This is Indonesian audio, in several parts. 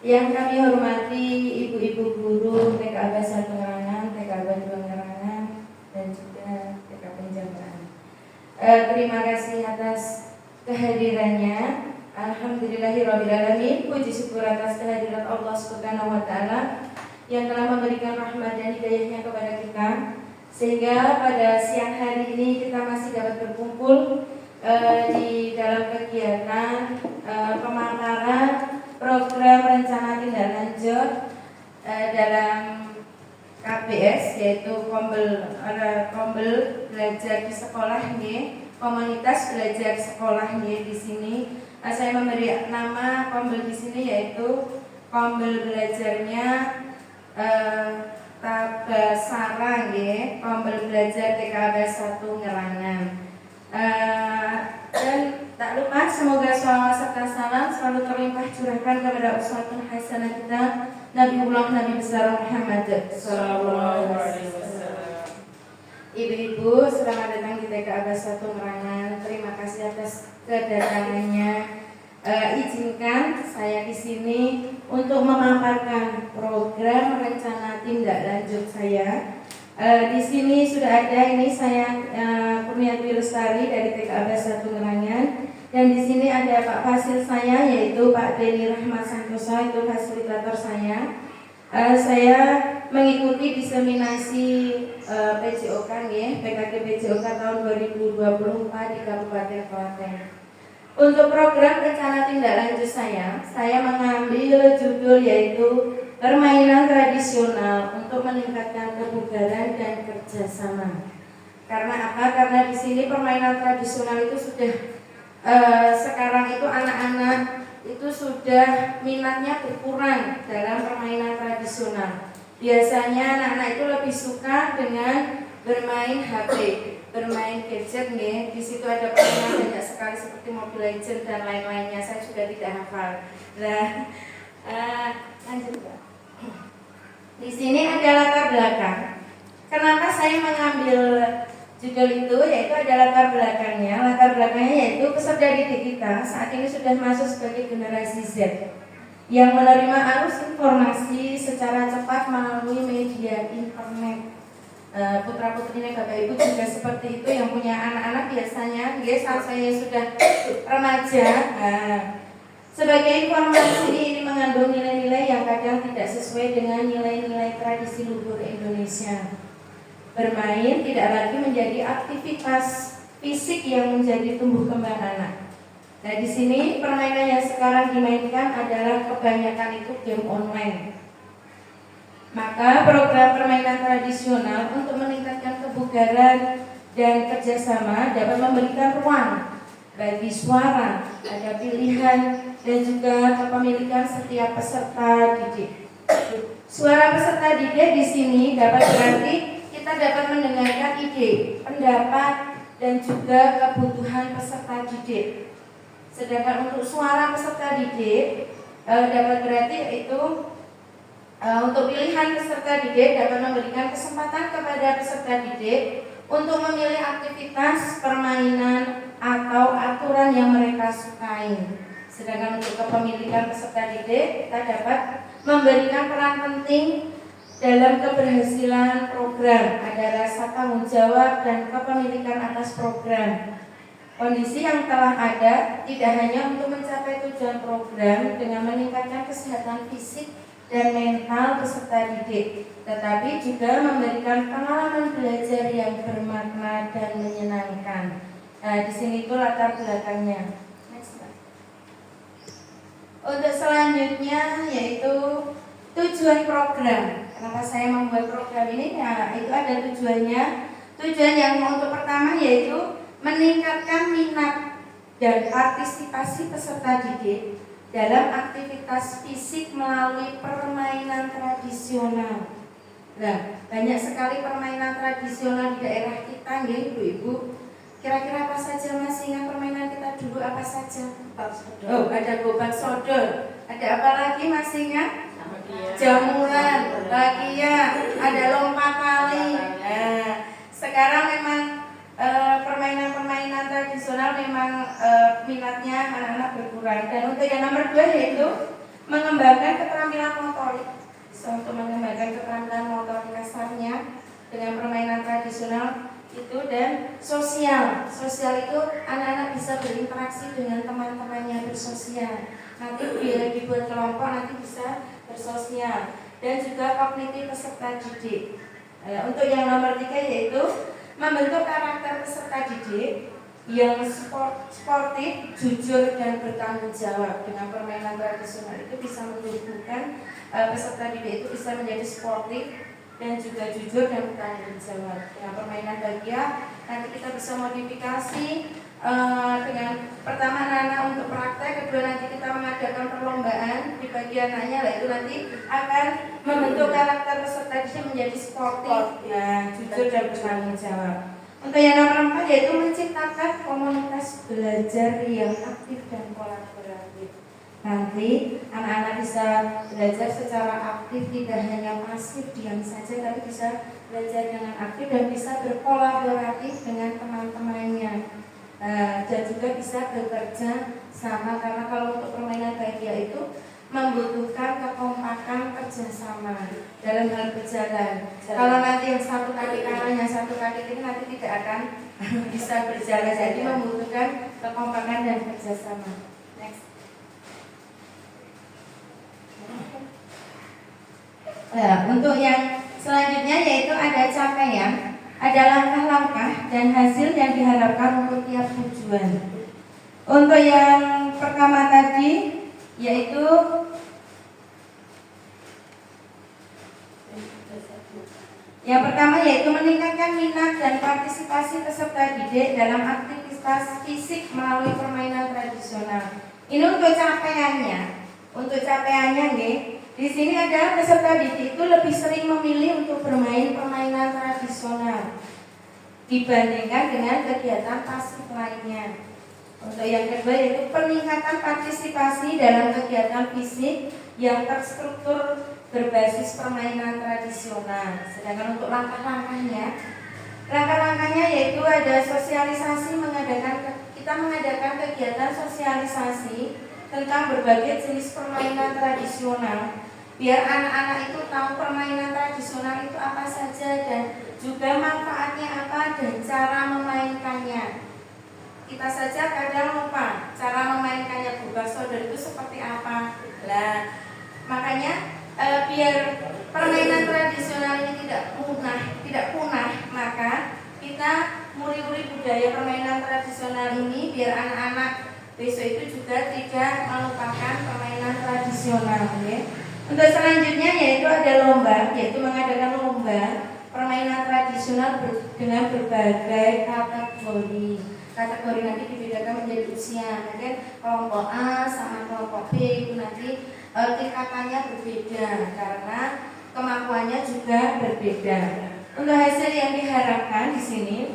Yang kami hormati ibu-ibu guru TKB 1 Ngerangan, TKB 2 Ngerangan, dan juga TKB Jambraan. Terima kasih atas kehadirannya. Alhamdulillahirrabbilalamin. Puji syukur atas kehadiran Allah Subhanahu wa Ta'ala yang telah memberikan rahmat dan hidayahnya kepada kita, sehingga pada siang hari ini kita masih dapat berkumpul di dalam kegiatan pemaparan program rencana tindak lanjut dalam KBS, yaitu Kombel Belajar di Sekolah komunitas belajar sekolah di sini. Saya memberi nama Kombel di sini yaitu Kombel Belajarnya Tabasara Kombel Belajar TKB 1 Ngerangan. Dan tak lupa semoga sholawat serta salam selalu terlimpah curahkan kepada uswatun hasanah kita Nabiullah Nabi besar Muhammad sallallahu alaihi wasallam. Ibu-ibu, selamat datang di TKB 1 Ngerangan. Terima kasih atas kedatangannya. Izinkan saya di sini untuk memaparkan program rencana tindak lanjut saya. Di sini sudah ada saya Kurniati Lestari dari TKB 1 Ngerangan, dan di sini ada Pak Fasil saya yaitu Pak Deni Rahmat Santoso, itu fasilitator saya. Saya mengikuti diseminasi PJOK PKK PJOK tahun 2024 di Kabupaten Klaten. Untuk program rencana tindak lanjut saya mengambil judul yaitu permainan tradisional untuk meningkatkan kebugaran dan kerjasama. Karena apa? Karena di sini permainan tradisional itu sudah sekarang itu anak-anak itu sudah minatnya berkurang dalam permainan tradisional. Biasanya anak-anak itu lebih suka dengan bermain HP, bermain gadget Di situ ada permainan banyak sekali seperti Mobile Legends dan lain-lainnya. Saya juga tidak hafal. Nah, lanjut Pak. Di sini ada latar belakang. Kenapa saya mengambil judul itu? Yaitu ada latar belakangnya. Latar belakangnya yaitu peserta didik kita saat ini sudah masuk sebagai generasi Z yang menerima arus informasi secara cepat melalui media internet. Putra-putrinya Bapak Ibu juga seperti itu, yang punya anak-anak biasanya saat saya sudah remaja. Sebagai informasi, ini mengandung nilai-nilai yang kadang tidak sesuai dengan nilai-nilai tradisi luhur Indonesia. Bermain tidak lagi menjadi aktivitas fisik yang menjadi tumbuh kembang anak. Nah, di sini permainan yang sekarang dimainkan adalah kebanyakan itu game online. Maka program permainan tradisional untuk meningkatkan kebugaran dan kerjasama dapat memberikan ruang bagi suara, ada pilihan, dan juga kepemilikan setiap peserta didik. Suara peserta didik di sini dapat berarti kita dapat mendengarkan ide, pendapat, dan juga kebutuhan peserta didik. Sedangkan untuk suara peserta didik dapat berarti itu untuk pilihan peserta didik dapat memberikan kesempatan kepada peserta didik untuk memilih aktivitas, permainan, atau aturan yang mereka sukai. Sedangkan untuk kepemilikan peserta didik, kita dapat memberikan peran penting dalam keberhasilan program. Ada rasa tanggung jawab dan kepemilikan atas program. Kondisi yang telah ada tidak hanya untuk mencapai tujuan program dengan meningkatkan kesehatan fisik dan mental peserta didik, tetapi juga memberikan pengalaman belajar yang bermakna dan menyenangkan. Nah, di sini itu latar belakangnya. Next, Pak. Untuk selanjutnya yaitu tujuan program. Kenapa saya membuat program ini? Nah, itu ada tujuannya. Tujuan yang untuk pertama yaitu meningkatkan minat dan partisipasi peserta didik dalam aktivitas fisik melalui permainan tradisional. Nah, banyak sekali permainan tradisional di daerah kita, Ibu-ibu. Kira-kira apa saja masih ingat permainan kita dulu apa saja? Oh, ada gobak sodor. Ada apa lagi masih ingat? Jamuran, bagia, ada lompat tali. Nah, sekarang memang permainan-permainan tradisional memang minatnya anak-anak berkurang. Dan untuk yang nomor 2 yaitu mengembangkan keterampilan motorik, bisa untuk mengembangkan keterampilan motorik kasarnya dengan permainan tradisional itu, dan sosial. Sosial itu anak-anak bisa berinteraksi dengan teman-temannya, bersosial. Nanti bila dibuat kelompok nanti bisa bersosial, dan juga kognitif peserta didik. Untuk yang nomor 3 yaitu membentuk karakter peserta didik yang sportif, jujur, dan bertanggung jawab. Dengan permainan tradisional itu bisa menumbuhkan peserta didik itu bisa menjadi sportif dan juga jujur dan bertanggung jawab. Dengan permainan bagian nanti kita bisa modifikasi dengan pertama anak-anak untuk praktek, kedua nanti kita mengadakan perlombaan di bagian anaknya, itu nanti akan membentuk karakter peserta didik menjadi sportif, jujur dan bertanggung jawab. Untuk yang nomor 4 yaitu menciptakan komunitas belajar yang aktif dan kolaboratif. Nanti anak-anak bisa belajar secara aktif, tidak hanya pasif diam saja, tapi bisa belajar dengan aktif dan bisa berkolaboratif dengan teman-temannya. Dan juga bisa bekerja sama, karena kalau untuk permainan bahagia itu membutuhkan kekompakan kerjasama dalam hal berjalan. Kalau nanti yang satu kaki kanan, yang satu kaki kiri nanti tidak akan bisa berjalan. Jadi membutuhkan kekompakan dan kerjasama. Next. Untuk yang selanjutnya yaitu ada capaian, ada langkah-langkah dan hasil yang diharapkan untuk tiap tujuan. Untuk yang pertama tadi yaitu meningkatkan minat dan partisipasi peserta didik dalam aktivitas fisik melalui permainan tradisional. Ini untuk capaiannya. Untuk capaiannya nih, di sini ada peserta didik itu lebih sering memilih untuk bermain permainan tradisional dibandingkan dengan kegiatan pasif lainnya. Untuk yang kedua yaitu peningkatan partisipasi dalam kegiatan fisik yang terstruktur berbasis permainan tradisional. Sedangkan untuk langkahnya yaitu ada sosialisasi, kita mengadakan kegiatan sosialisasi tentang berbagai jenis permainan tradisional, biar anak-anak itu tahu permainan tradisional itu apa saja dan juga manfaatnya apa dan cara memainkannya. Kita saja kadang lupa cara memainkannya, Bu Basodor itu seperti apa. Makanya biar permainan tradisional ini tidak punah, maka kita muri-muri budaya permainan tradisional ini biar anak-anak besok itu juga tidak melupakan permainan tradisional. Ya. Untuk selanjutnya yaitu ada lomba, yaitu mengadakan lomba permainan tradisional dengan berbagai kategori. Kategori nanti dibedakan menjadi usia, mungkin kelompok A sama kelompok B itu nanti tingkatannya berbeda karena kemampuannya juga berbeda. Untuk hasil yang diharapkan di sini,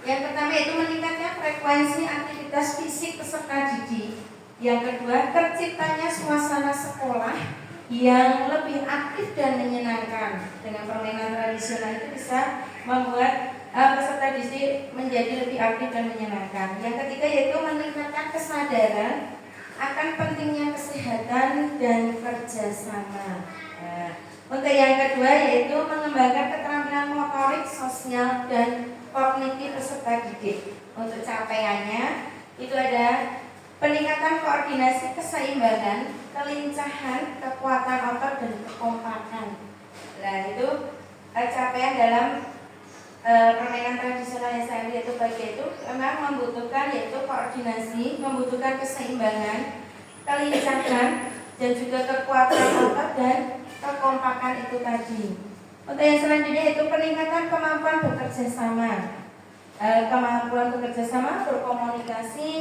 yang pertama itu meningkatnya frekuensi aktivitas fisik peserta didik. Yang kedua, terciptanya suasana sekolah yang lebih aktif dan menyenangkan. Dengan permainan tradisional itu bisa membuat peserta didik menjadi lebih aktif dan menyenangkan. Yang ketiga yaitu meningkatkan kesadaran akan pentingnya kesehatan dan kerjasama. Untuk yang kedua yaitu mengembangkan keterampilan motorik, sosial, dan kognitif peserta didik. Untuk capaiannya itu ada peningkatan koordinasi, keseimbangan, kelincahan, kekuatan otot, dan kekompakan. Itu capaian dalam permainan tradisional yang saya lihat itu memang membutuhkan yaitu koordinasi, membutuhkan keseimbangan, kelincahan, dan juga kekuatan otot dan kekompakan itu tadi. Untuk yang selanjutnya itu peningkatan kemampuan bekerja sama, berkomunikasi,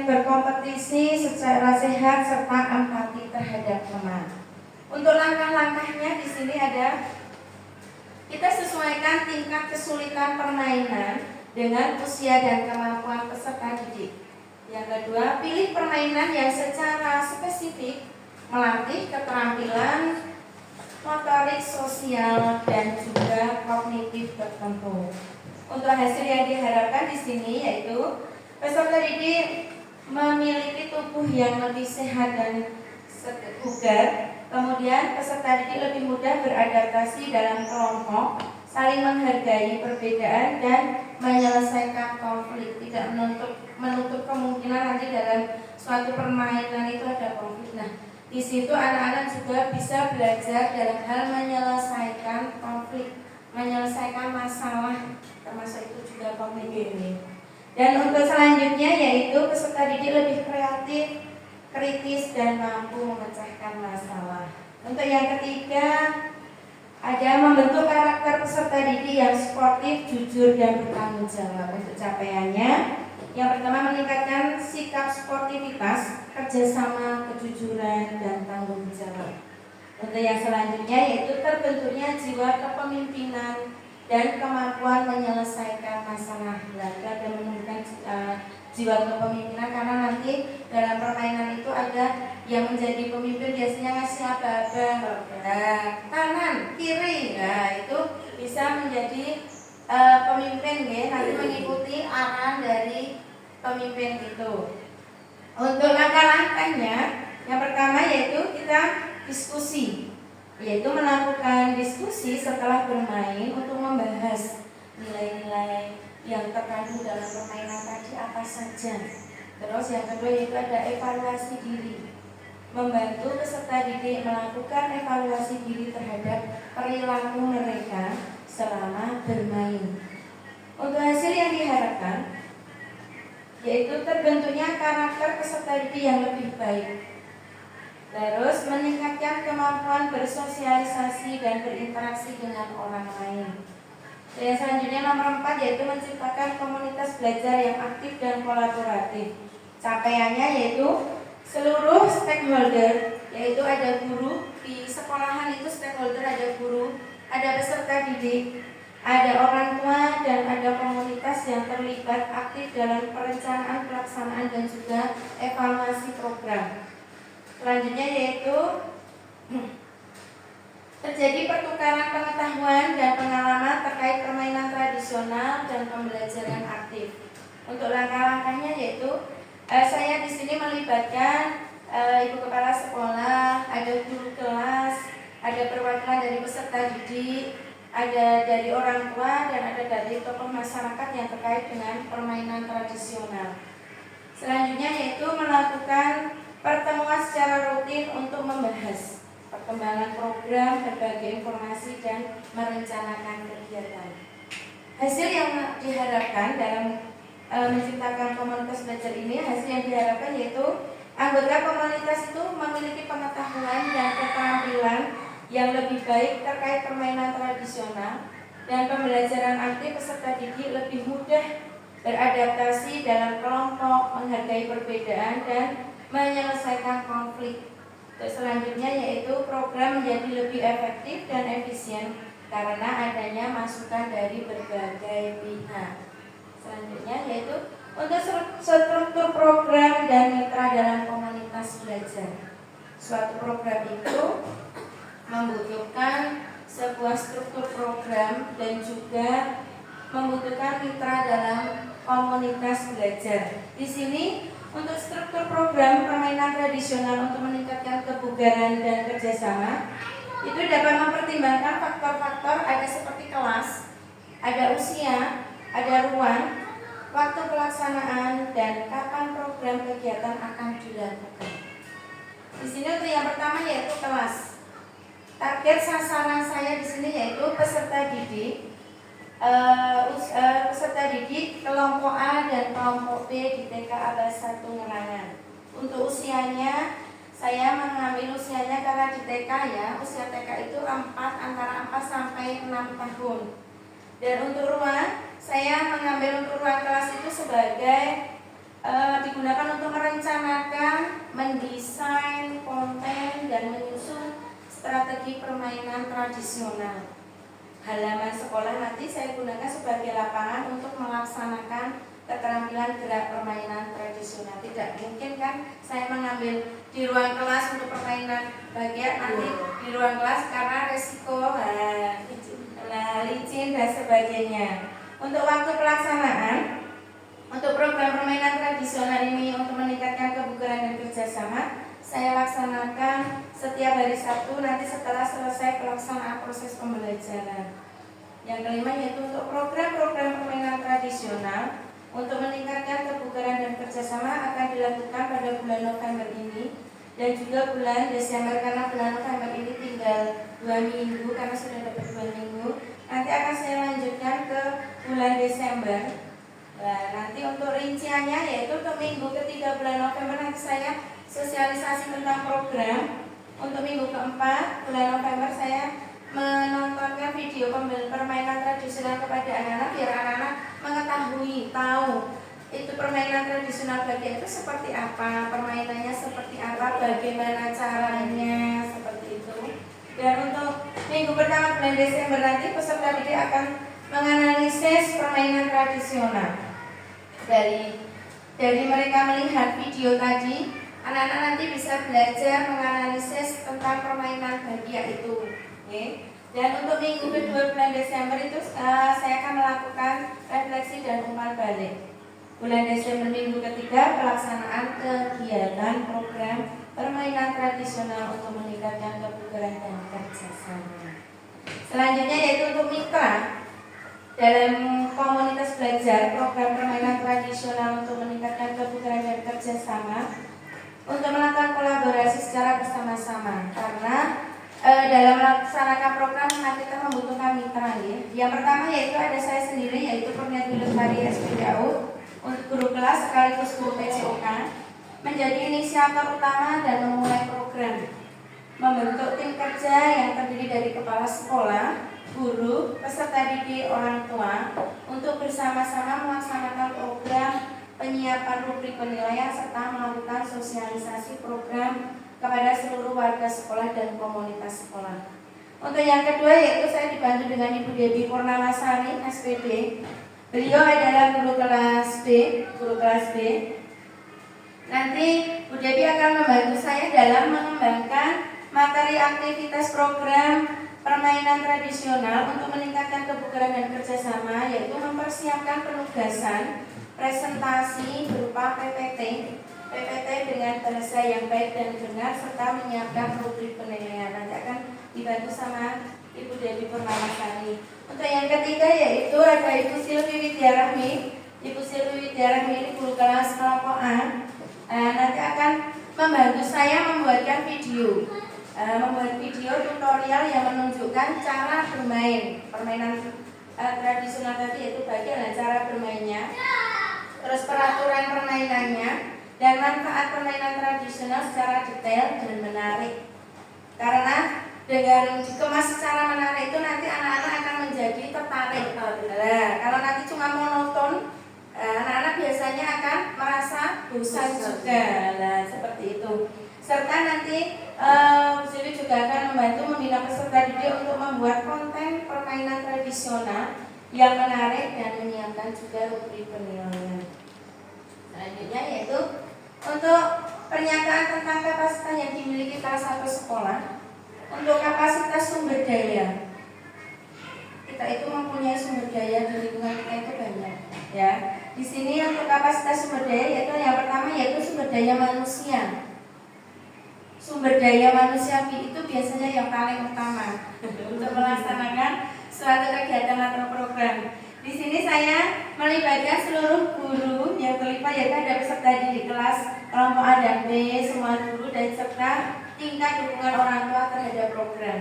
berkompetisi secara sehat serta empati terhadap teman. Untuk langkah-langkahnya di sini ada, kita sesuaikan tingkat kesulitan permainan dengan usia dan kemampuan peserta didik. Yang kedua, pilih permainan yang secara spesifik melatih keterampilan motorik, sosial, dan juga kognitif tertentu. Untuk hasil yang diharapkan di sini yaitu peserta didik memiliki tubuh yang lebih sehat dan bugar. Kemudian peserta didik lebih mudah beradaptasi dalam kelompok, saling menghargai perbedaan dan menyelesaikan konflik. Tidak menutup kemungkinan nanti dalam suatu permainan itu ada konflik. Nah, di situ anak-anak juga bisa belajar dalam hal menyelesaikan konflik, menyelesaikan masalah, termasuk itu juga konflik ini. Dan untuk selanjutnya yaitu peserta didik lebih kreatif, kritis dan mampu memecahkan masalah. Untuk yang ketiga ada membentuk karakter peserta didik yang sportif, jujur dan bertanggung jawab. Untuk capaiannya, yang pertama meningkatkan sikap sportivitas, kerjasama, kejujuran dan tanggung jawab. Untuk yang selanjutnya yaitu terbentuknya jiwa kepemimpinan dan kemampuan menyelesaikan masalah belaka dan menumbuhkan jiwa kepemimpinan, karena nanti dalam permainan itu ada yang menjadi pemimpin biasanya ngasih aba-aba, kanan, kiri, nah itu bisa menjadi pemimpin ya, nanti mengikuti arahan dari pemimpin itu. Untuk langkah-langkahnya, yang pertama yaitu kita diskusi, yaitu melakukan diskusi setelah bermain untuk membahas nilai-nilai yang terkandung dalam permainan tadi apa saja. Terus yang kedua yaitu ada evaluasi diri, membantu peserta didik melakukan evaluasi diri terhadap perilaku mereka selama bermain. Untuk hasil yang diharapkan yaitu terbentuknya karakter peserta didik yang lebih baik. Terus meningkatkan kemampuan bersosialisasi dan berinteraksi dengan orang lain. Dan selanjutnya nomor 4 yaitu menciptakan komunitas belajar yang aktif dan kolaboratif. Capaiannya yaitu seluruh stakeholder, yaitu ada guru di sekolahan itu stakeholder, ada guru, ada peserta didik, ada orang tua dan ada komunitas yang terlibat aktif dalam perencanaan, pelaksanaan dan juga evaluasi program. Selanjutnya yaitu terjadi pertukaran pengetahuan dan pengalaman terkait permainan tradisional dan pembelajaran aktif. Untuk langkah-langkahnya yaitu saya di sini melibatkan ibu kepala sekolah, ada guru kelas, ada perwakilan dari peserta didik, ada dari orang tua dan ada dari tokoh masyarakat yang terkait dengan permainan tradisional. Selanjutnya yaitu melakukan pertemuan secara rutin untuk membahas perkembangan program, berbagai informasi dan merencanakan kegiatan. Hasil yang diharapkan dalam menciptakan komunitas belajar ini, hasil yang diharapkan yaitu anggota komunitas itu memiliki pengetahuan dan keterampilan yang lebih baik terkait permainan tradisional dan pembelajaran aktif peserta didik lebih mudah beradaptasi dalam kelompok, menghargai perbedaan dan menyelesaikan konflik. Selanjutnya yaitu program menjadi lebih efektif dan efisien karena adanya masukan dari berbagai pihak. Selanjutnya yaitu untuk struktur program dan mitra dalam komunitas belajar. Suatu program itu membutuhkan sebuah struktur program dan juga membutuhkan mitra dalam komunitas belajar. Di sini untuk struktur program permainan tradisional untuk meningkatkan kebugaran dan kerjasama itu dapat mempertimbangkan faktor-faktor ada seperti kelas, ada usia, ada ruang, waktu pelaksanaan dan kapan program kegiatan akan dilakukan. Di sini untuk yang pertama yaitu kelas. Target sasaran saya di sini yaitu peserta didik. Peserta didik kelompok A dan kelompok B di TK Abas 1 Ngerangan. Untuk usianya saya mengambil usianya karena di TK ya, usia TK itu antara 4 sampai 6 tahun. Dan untuk ruang, saya mengambil untuk ruang kelas itu sebagai digunakan untuk merencanakan, mendesain konten dan menyusun strategi permainan tradisional. Halaman sekolah nanti saya gunakan sebagai lapangan untuk melaksanakan keterampilan gerak permainan tradisional. Tidak mungkin kan saya mengambil di ruang kelas untuk permainan bagian nanti di ruang kelas karena resiko licin dan sebagainya. Untuk waktu pelaksanaan, untuk program permainan tradisional ini untuk meningkatkan laksanakan setiap hari Sabtu nanti setelah selesai pelaksanaan proses pembelajaran. Yang kelima yaitu untuk program-program permainan tradisional untuk meningkatkan kebugaran dan kerjasama akan dilakukan pada bulan November ini dan juga bulan Desember, karena bulan November ini tinggal 2 minggu karena sudah dapat 2 minggu. Nanti akan saya lanjutkan ke bulan Desember. Nah, nanti untuk rinciannya yaitu untuk minggu ketiga bulan November nanti saya sosialisasi tentang program. Untuk minggu keempat bulan November saya menontonkan video permainan tradisional kepada anak-anak biar anak-anak mengetahui, tahu itu permainan tradisional bagian itu seperti apa, permainannya seperti apa, bagaimana caranya, seperti itu. Dan untuk minggu pertama bulan Desember nanti peserta didik akan menganalisis permainan tradisional. Dari mereka melihat video tadi, anak-anak nanti bisa belajar menganalisis tentang permainan bagian itu. Okay. Dan untuk minggu kedua bulan Desember itu saya akan melakukan refleksi dan umpan balik. Bulan Desember minggu ketiga pelaksanaan kegiatan program permainan tradisional untuk meningkatkan kebugaran dan kerjasama. Selanjutnya yaitu untuk mitra dalam komunitas belajar program permainan tradisional untuk meningkatkan kebugaran dan kerjasama untuk melakukan kolaborasi secara bersama-sama karena dalam melaksanakan program kita membutuhkan mitra ya. Yang pertama yaitu ada saya sendiri yaitu Purniati Lestari SPDAU untuk guru kelas sekaligus guru PCOK menjadi inisiator utama dan memulai program membentuk tim kerja yang terdiri dari kepala sekolah, guru, peserta didik, orang tua untuk bersama-sama melaksanakan program penyiapan rubrik penilaian serta melakukan sosialisasi program kepada seluruh warga sekolah dan komunitas sekolah. Untuk yang kedua yaitu saya dibantu dengan Ibu Debbie Purnamasari SPD. Beliau adalah guru kelas B. Nanti Bu Debbie akan membantu saya dalam mengembangkan materi aktivitas program permainan tradisional untuk meningkatkan kebugaran dan kerjasama, yaitu mempersiapkan penugasan presentasi berupa PPT dengan bahasa yang baik dan benar serta menyiapkan rubrik penilaian. Nanti akan dibantu sama Ibu Debbie Purnamasari. Untuk yang ketiga yaitu ada Ibu Silvi Widyarahmi. Ibu Silvi Widyarahmi ini guru kelas kelompok A. Nanti akan membantu saya membuat video tutorial yang menunjukkan cara bermain permainan tradisional tadi, yaitu bagian cara bermainnya, terus peraturan permainannya dan manfaat permainan tradisional secara detail dan menarik. Karena dengan dikemas secara menarik itu nanti anak-anak akan menjadi tertarik. Kalau nanti cuma monoton, anak-anak biasanya akan merasa bosan juga. Seperti itu. Serta nanti Bu Silvi juga akan membantu membina peserta didik untuk membuat konten permainan tradisional yang menarik dan menyiapkan juga rubrik penilaian. Selanjutnya yaitu untuk pernyataan tentang kapasitas yang dimiliki salah satu sekolah. Untuk kapasitas sumber daya, kita itu mempunyai sumber daya di lingkungan kita itu banyak. Ya, di sini untuk kapasitas sumber daya yaitu yang pertama yaitu sumber daya manusia. Sumber daya manusia itu biasanya yang paling utama untuk melaksanakan suatu kegiatan atau program. Di sini saya melibatkan seluruh guru yang terlibat, yaitu ada peserta didik kelas kelompok A dan B, semua guru dan serta tingkat dukungan orang tua terhadap program.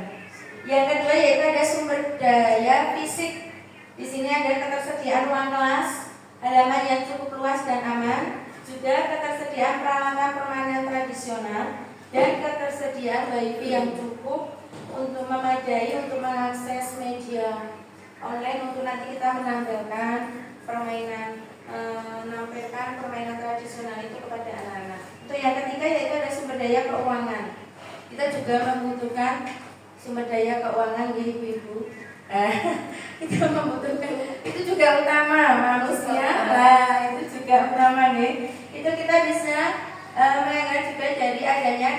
Yang kedua yaitu ada sumber daya fisik. Di sini ada ketersediaan ruang kelas, halaman yang cukup luas dan aman, juga ketersediaan peralatan permainan tradisional dan ketersediaan wifi yang cukup untuk memadai untuk mengakses media online untuk nanti kita menampilkan permainan tradisional itu kepada anak-anak. Untuk yang ketiga yaitu ada sumber daya keuangan. Kita juga membutuhkan sumber daya keuangan ya ibu-ibu. Kita membutuhkan, itu juga utama manusia. Itu juga utama nih. Itu kita bisa melihat juga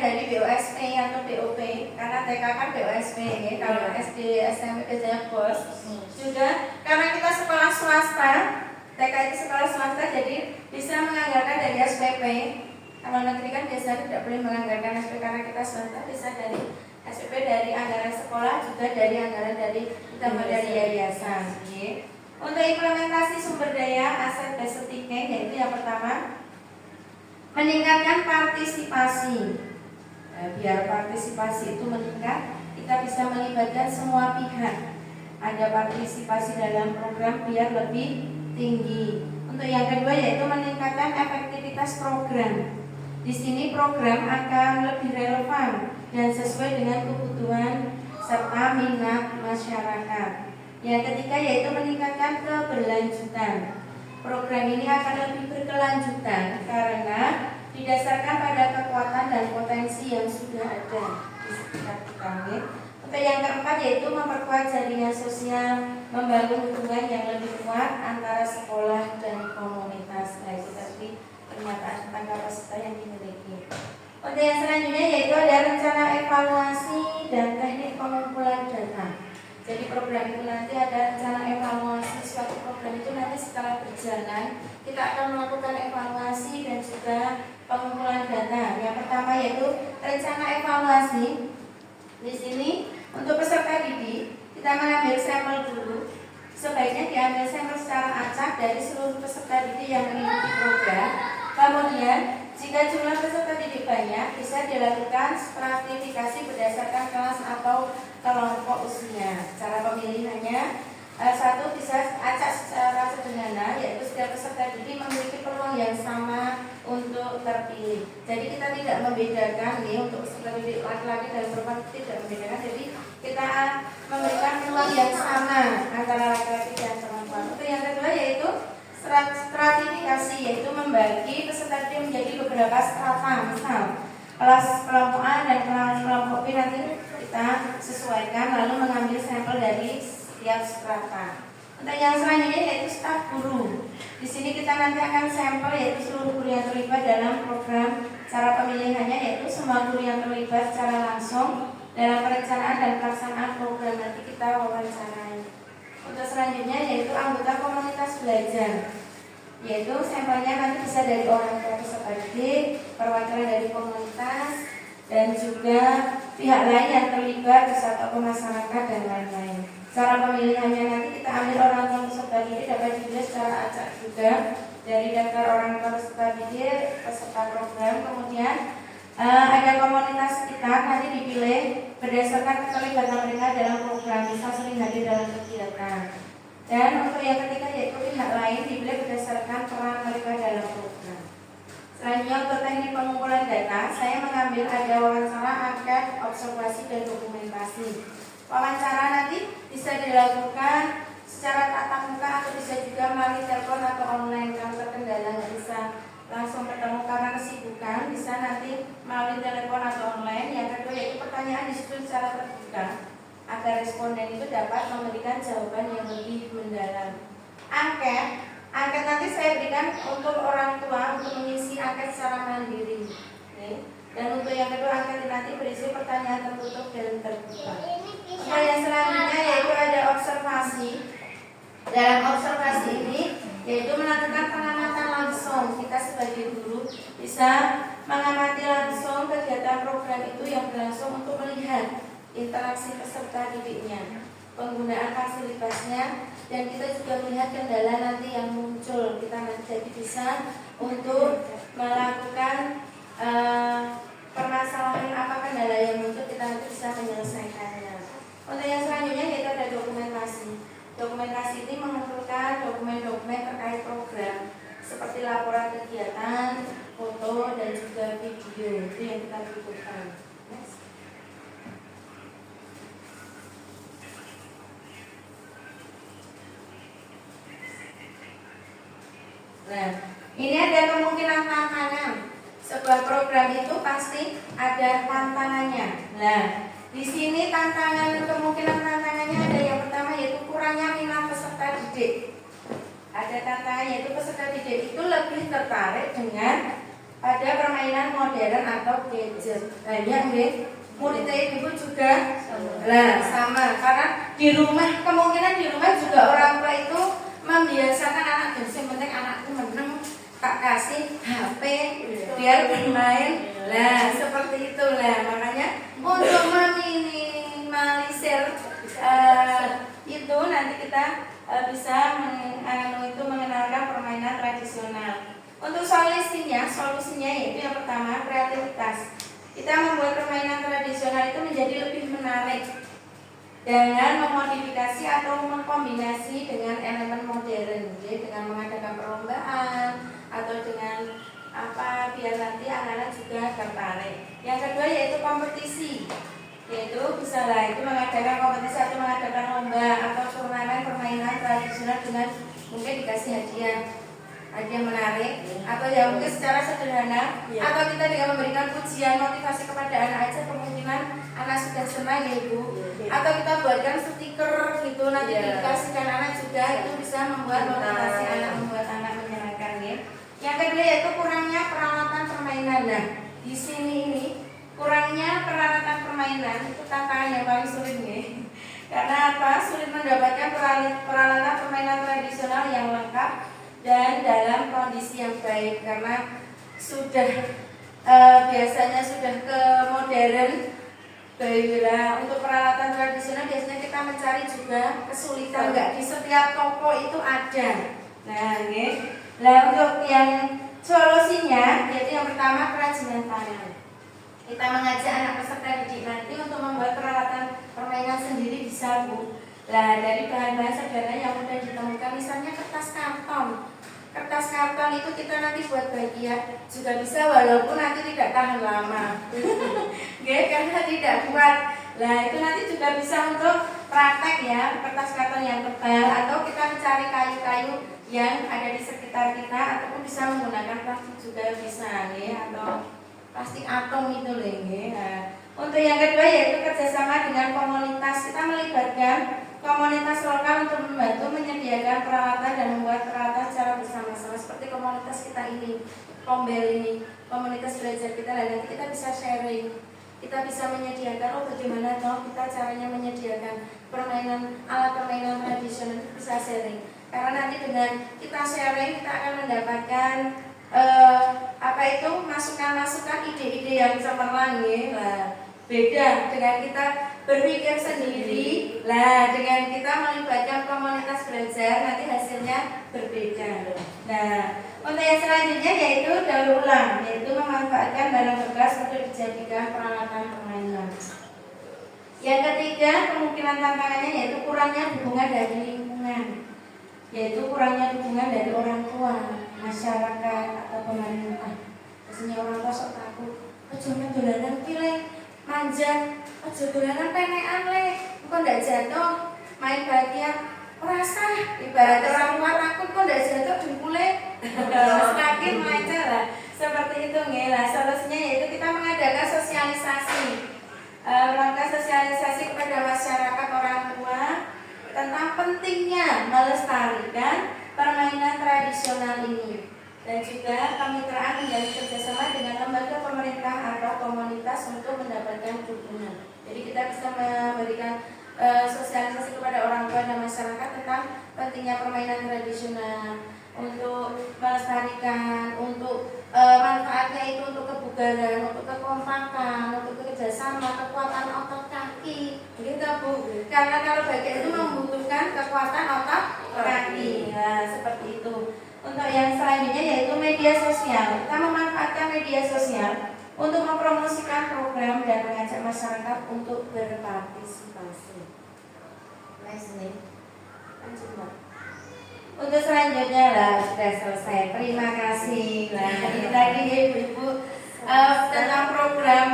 dari BOSP atau BOP, karena TK kan BOSP ya. Kalau SD SMP biasanya BOS. Juga karena kita sekolah swasta, TK itu sekolah swasta, jadi bisa menganggarkan dari SPP Kalau negeri kan biasanya tidak boleh menganggarkan SPP karena kita swasta, bisa dari SPP dari anggaran sekolah, juga dari anggaran dari ditambah dari yayasan. Untuk implementasi sumber daya aset based thinking, yaitu yang pertama meningkatkan partisipasi. Biar partisipasi itu meningkat, kita bisa melibatkan semua pihak. Ada partisipasi dalam program biar lebih tinggi. Untuk yang kedua yaitu meningkatkan efektivitas program. Di sini program akan lebih relevan dan sesuai dengan kebutuhan serta minat masyarakat. Yang ketiga yaitu meningkatkan keberlanjutan. Program ini akan lebih berkelanjutan karena didasarkan pada kekuatan dan potensi yang sudah ada di sekitar kita. Untuk yang keempat yaitu memperkuat jaringan sosial, membangun hubungan yang lebih kuat antara sekolah dan komunitas. Nah, itu tadi pernyataan tentang kapasitas yang dimiliki. Untuk yang selanjutnya yaitu ada rencana evaluasi dan teknik pengumpulan data. Jadi program itu nanti ada rencana evaluasi, suatu program itu nanti setelah berjalan kita akan melakukan evaluasi dan juga pengumpulan data. Yang pertama yaitu rencana evaluasi. Di sini untuk peserta didik kita mengambil sampel dulu. Sebaiknya diambil sampel secara acak dari seluruh peserta didik yang mengikuti program. Kemudian jika jumlah peserta didik banyak, bisa dilakukan stratifikasi berdasarkan kelas atau kelompok usia. Cara pemilihannya, satu bisa acak secara sederhana, yaitu setiap peserta didik memiliki peluang yang sama untuk terpilih. Jadi kita tidak membedakan nih untuk peserta didik laki-laki dan perempuan, tidak membedakan. Jadi kita memberikan peluang yang sama antara laki-laki dan perempuan. Untuk yang kedua yaitu stratifikasi, yaitu membagi peserta didik menjadi beberapa strata. Misal kelas kelompok A dan kelas kelompok B nanti kita sesuaikan lalu mengambil sampel dari setiap strata. Untuk yang selanjutnya yaitu staf guru. Di sini kita nanti akan sampel yaitu seluruh guru yang terlibat dalam program. Cara pemilihannya yaitu semua guru yang terlibat secara langsung dalam perencanaan dan pelaksanaan program, nanti kita wawancarai. Untuk selanjutnya yaitu anggota komunitas belajar, yaitu sampelnya nanti bisa dari orang tua peserta didik, perwakilan dari komunitas, dan juga pihak lain yang terlibat, peserta masyarakat dan lain-lain. Cara pemilihannya nanti kita ambil orang tua peserta didik, dapat dipilih secara acak juga dari daftar orang tua peserta didik, peserta program. Kemudian ada komunitas sekitar nanti dipilih berdasarkan keterlibatan mereka dalam program, bisa sering hadir dalam kegiatan. Dan untuk yang ketiga yaitu pihak lain dipilih berdasarkan peran mereka dalam program. Selanjutnya untuk teknik pengumpulan data, saya mengambil ada wawancara, angket, observasi, dan dokumentasi. Wawancara nanti bisa dilakukan secara tatap muka atau bisa juga melalui telepon atau online. Kalau terkendala nggak bisa langsung ketemu karena kesibukan, bisa nanti melalui telepon atau online. Yang kedua yaitu pertanyaan disusun secara terbuka agar responden itu dapat memberikan jawaban yang lebih mendalam. Angket nanti saya berikan untuk orang tua untuk mengisi angket secara mandiri. Dan untuk yang kedua angket nanti berisi pertanyaan tertutup dan terbuka. Nah, yang selanjutnya yaitu ada observasi. Dalam observasi ini yaitu melakukan pengamatan langsung. Kita sebagai guru bisa mengamati langsung kegiatan program itu yang berlangsung untuk melihat interaksi peserta didiknya, penggunaan fasilitasnya, dan kita juga melihat kendala nanti yang muncul. Kita nanti jadi bisa untuk melakukan permasalahan apa kendala yang muncul, kita nanti bisa menyelesaikannya. Untuk yang selanjutnya yaitu ada dokumentasi. Dokumentasi ini mengumpulkan dokumen-dokumen terkait program seperti laporan kegiatan, foto, dan juga video. Itu yang kita butuhkan. Next. Nah, ini ada kemungkinan tantangan. Sebuah program itu pasti ada tantangannya. Nah, di sini kemungkinan tantangannya ada yang pertama yaitu kurangnya minat peserta didik. Ada tantangan yaitu peserta didik itu lebih tertarik dengan pada permainan modern atau gadget. Banyak nih, murid ibu juga sama karena di rumah, kemungkinan di rumah juga orang tua itu membiasakan anak yang penting anakku menang, tak kasih HP, biar bermain. Nah, seperti itulah. Makanya untuk meminimalisir itu nanti kita bisa mengenalkan permainan tradisional. Untuk solusinya yaitu yang pertama kreativitas. Kita membuat permainan tradisional itu menjadi lebih menarik dengan memodifikasi atau mengkombinasi dengan elemen modern, jadi dengan mengadakan perlombaan atau dengan apa biar nanti anak-anak juga tertarik. Yang kedua yaitu kompetisi, yaitu bisa lah itu mengadakan kompetisi atau mengadakan lomba atau turnamen permainan tradisional dengan mungkin dikasih hadiah menarik atau ya mungkin secara sederhana atau kita dengan memberikan pujian motivasi kepada anak aja, kemungkinan anak sudah senang ya ibu, atau kita buatkan stiker gitu nanti dikasihkan anak juga, itu bisa membuat motivasi anak, membuat anak menyenangkan ya. Yang kedua yaitu kurangnya peralatan permainan. Nah di sini ini kurangnya peralatan permainan itu tantangan yang paling sulit nih. Karena apa? Sulit mendapatkan peralatan permainan tradisional yang lengkap dan dalam kondisi yang baik, karena sudah biasanya sudah ke modern. Baiklah, untuk peralatan tradisional biasanya kita mencari juga kesulitan, enggak di setiap toko itu ada. Nah, ini. Nah, untuk yang solusinya yaitu yang pertama kerajinan tangan. Kita mengajak anak peserta didik nanti untuk membuat peralatan permainan sendiri bisa Bu. Nah, dari bahan-bahan sederhana yang mudah ditemukan, misalnya kertas karton. Kertas karton itu kita nanti buat bagian juga bisa, walaupun nanti tidak tahan lama. Karena tidak kuat. Nah, itu nanti juga bisa untuk praktek ya, kertas karton yang tebal, atau kita mencari kayu-kayu yang ada di sekitar kita, ataupun bisa menggunakan plastik juga bisa ya, atau plastik atom itu loh ya. Nah, untuk yang kedua yaitu kerjasama dengan komunitas. Kita melibatkan komunitas lokal untuk membantu menyediakan peralatan dan membuat peralatan secara bersama-sama, seperti komunitas kita ini, Pombel ini, komunitas belajar kita. Dan nanti kita bisa sharing, kita bisa menyediakan bagaimana kita caranya menyediakan alat permainan tradisional, itu bisa sharing. Karena nanti dengan kita sharing kita akan mendapatkan masukan-masukan, ide-ide yang cemerlang ya. Beda dengan kita berpikir sendiri, dengan kita melibatkan komunitas belajar nanti hasilnya berbeda. Nah, untuk yang selanjutnya yaitu daur ulang, yaitu memanfaatkan barang bekas untuk dijadikan peralatan permainan. Yang ketiga kemungkinan tantangannya yaitu kurangnya dukungan dari lingkungan, yaitu kurangnya dukungan dari orang tua, masyarakat atau pemerintah. Biasanya orang tua sok takut, aja dolanan pilih manja, aja dolanan penekan le, kok ndak jatuh, main bahagia, merasa ibarat orang tua takut kok ndak jatuh dengkule, semakin melenceng lah. Seperti itu nggih. Lah solusinya yaitu kita mengadakan sosialisasi, melakukan sosialisasi kepada masyarakat, orang tua tentang pentingnya melestarikan permainan tradisional ini. Dan juga kemitraan menjadi kerjasama dengan lembaga pemerintah atau komunitas untuk mendapatkan dukungan. Jadi kita bisa memberikan sosialisasi kepada orang tua dan masyarakat tentang pentingnya permainan tradisional untuk melestarikan, untuk manfaatnya itu untuk kebugaran, untuk kekompakan, untuk kerjasama, kekuatan otot kaki, gitu Bu. Karena kalau bagian itu membutuhkan kekuatan otot kaki, ya seperti itu. Untuk yang selanjutnya yaitu media sosial. Kita memanfaatkan media sosial untuk mempromosikan program dan mengajak masyarakat untuk berpartisipasi. Untuk selanjutnya sudah selesai. Terima kasih. Ini tadi ibu-ibu tentang program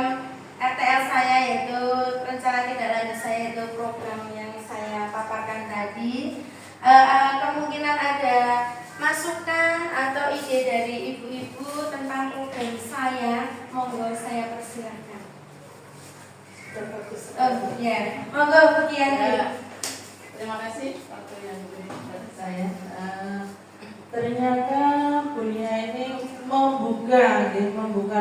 RTL saya, yaitu rencana tidak lanjut saya, yaitu program yang saya paparkan tadi. Kemungkinan ada masukan atau ide dari ibu-ibu tentang program saya, monggo saya persilahkan. Monggo Bu Kian. Terima kasih waktu yang diberikan saya. Ternyata dunia ini membuka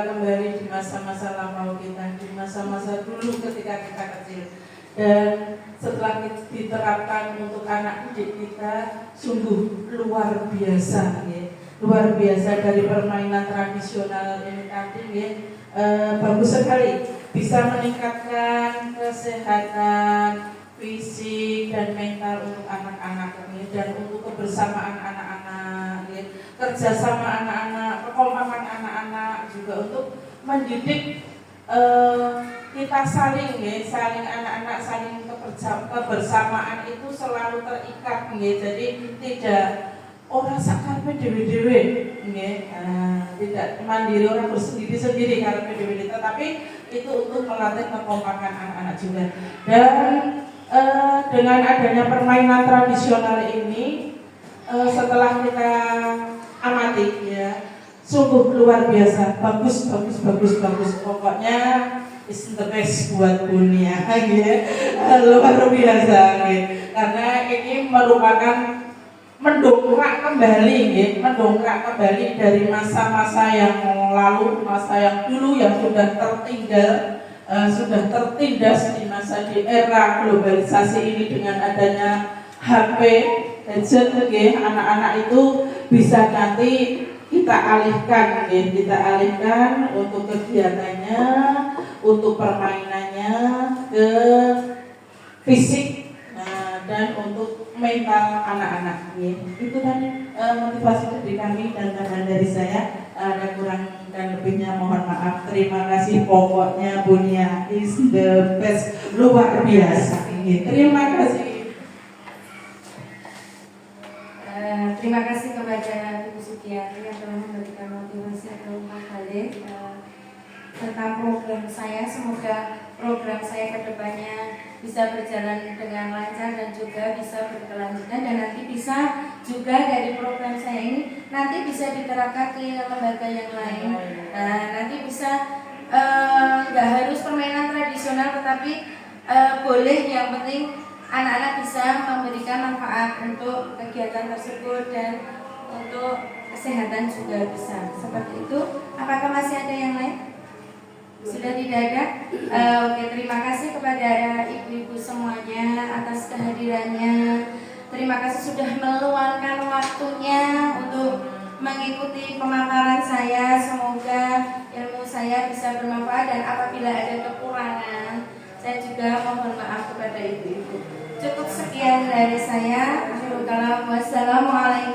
kembali di masa-masa lama kita, di masa-masa dulu ketika kita kecil. Dan setelah diterapkan untuk anak didik kita sungguh luar biasa ya. luar biasa dari permainan tradisional ini tadi ya. Bagus sekali, bisa meningkatkan kesehatan fisik dan mental untuk anak-anak ini dan untuk kebersamaan anak-anak ya. Kerjasama anak-anak, kekompakan anak-anak juga untuk mendidik kita saling ya, saling anak-anak saling kebersamaan itu selalu terikat ya. Jadi tidak orang sakarpe dewe-dewe nggih. Tidak mandiri orang bersendiri-sendiri karena dewe-dewe, tetapi itu untuk melatih kekompakan anak-anak juga. Dan dengan adanya permainan tradisional ini setelah kita amati ya, sungguh luar biasa, bagus. Pokoknya is the best buat dunia ya. Luar biasa ya. Karena ini merupakan mendongkrak kembali dari masa-masa yang lalu, masa yang dulu yang sudah tertinggal, sudah tertindas di era globalisasi ini. Dengan adanya HP, gadget, anak-anak itu bisa nanti kita alihkan untuk kegiatannya, untuk permainannya ke fisik dan untuk mental anak-anak. Itu kan motivasi dari kami dan tambahan dari saya. Ada kurang dan lebihnya mohon maaf. Terima kasih, pokoknya Bunia is the best, luar biasa. Terima kasih. Terima kasih kepada Ibu Sukiyati yang telah memberikan motivasi atau balik tentang program saya. Semoga program saya kedepannya bisa berjalan dengan lancar dan juga bisa berkelanjutan, dan nanti bisa juga dari program saya ini nanti bisa diterapkan ke lembaga yang lain. Nanti bisa nggak harus permainan tradisional, tetapi boleh, yang penting anak-anak bisa memberikan manfaat untuk kegiatan tersebut dan untuk kesehatan juga bisa. Seperti itu. Apakah masih ada yang lain? Sudah tidak ada? Oke, terima kasih kepada ibu-ibu semuanya atas kehadirannya. Terima kasih sudah meluangkan waktunya untuk mengikuti pemaparan saya. Semoga ilmu saya bisa bermanfaat, dan apabila ada kekurangan, saya juga mohon maaf kepada ibu-ibu. Cukup sekian dari saya. Wassalamualaikum